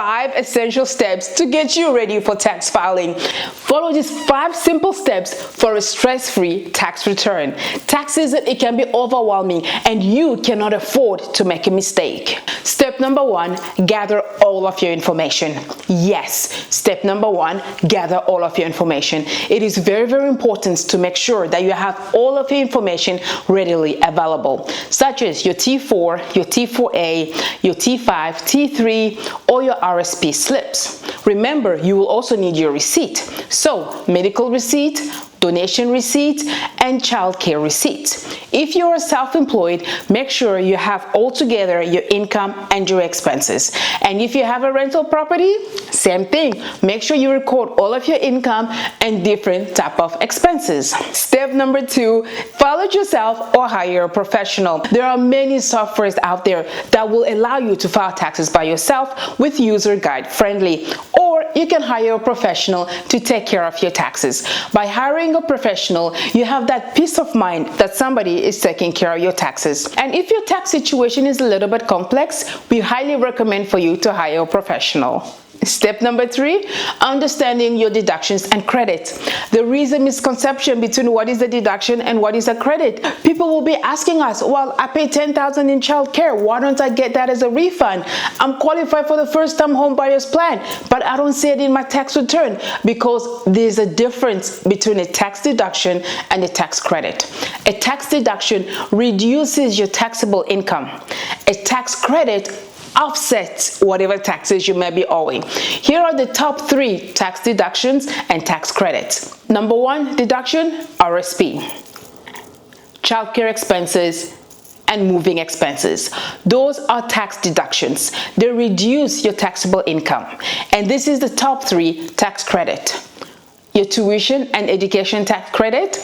5 essential steps to get you ready for tax filing. Follow these 5 simple steps for a stress-free tax return. Tax season, it can be overwhelming and you cannot afford to make a mistake. Step number 1, gather all of your information. Yes, step number 1, gather all of your information. It is very, very important to make sure that you have all of your information readily available, such as your T4, your T4A, your T5, T3, or your RSP slips. Remember, you will also need your receipt. So, medical receipt, donation receipt, and childcare receipt. If you are self-employed, make sure you have all together your income and your expenses. And if you have a rental property, same thing. Make sure you record all of your income and different type of expenses. Step number 2, file it yourself or hire a professional. There are many softwares out there that will allow you to file taxes by yourself with user guide friendly, or you can hire a professional to take care of your taxes. By hiring a professional, you have that peace of mind that somebody is taking care of your taxes. And if your tax situation is a little bit complex, we highly recommend for you to hire a professional. Step number 3, understanding your deductions and credit. There is a misconception between what is a deduction and what is a credit. People will be asking us, well, I paid $10,000 in child care. Why don't I get that as a refund? I'm qualified for the first-time home buyers plan, but I don't see it in my tax return, because there's a difference between a tax deduction and a tax credit. A tax deduction reduces your taxable income. A tax credit offsets whatever taxes you may be owing. Here are the top 3 tax deductions and tax credits. Number 1 deduction, RSP. Childcare expenses and moving expenses. Those are tax deductions. They reduce your taxable income. And this is the top 3 tax credit. Your tuition and education tax credit,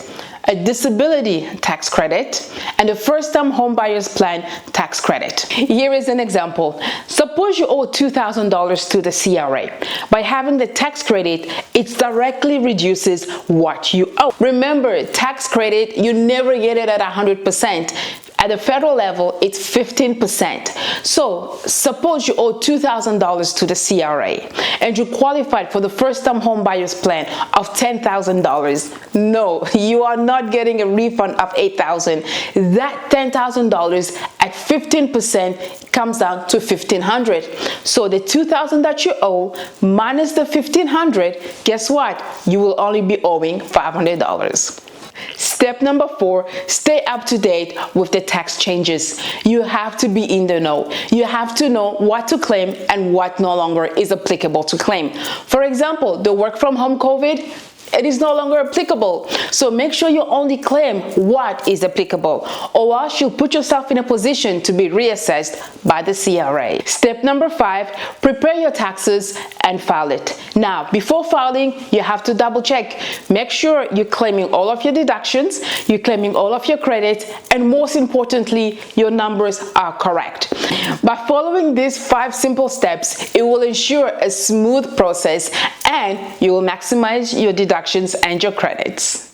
a disability tax credit, and a first-time home buyers plan tax credit. Here is an example. Suppose you owe $2,000 to the CRA. By having the tax credit, it directly reduces what you owe. Remember, tax credit, you never get it at 100%. At the federal level, it's 15%. So suppose you owe $2,000 to the CRA and you qualified for the first-time home buyers plan of $10,000. No, you are not getting a refund of $8,000. That $10,000 at 15% comes down to $1,500. So the $2,000 that you owe minus the $1,500, guess what? You will only be owing $500. Step number 4, stay up to date with the tax changes. You have to be in the know. You have to know what to claim and what no longer is applicable to claim. For example, the work from home COVID, it is no longer applicable. So make sure you only claim what is applicable, or else you'll put yourself in a position to be reassessed by the CRA. Step number 5, prepare your taxes and file it. Now, before filing, you have to double check. Make sure you're claiming all of your deductions, you're claiming all of your credit, and most importantly, your numbers are correct. By following these 5 simple steps, it will ensure a smooth process and you will maximize your deductions and your credits.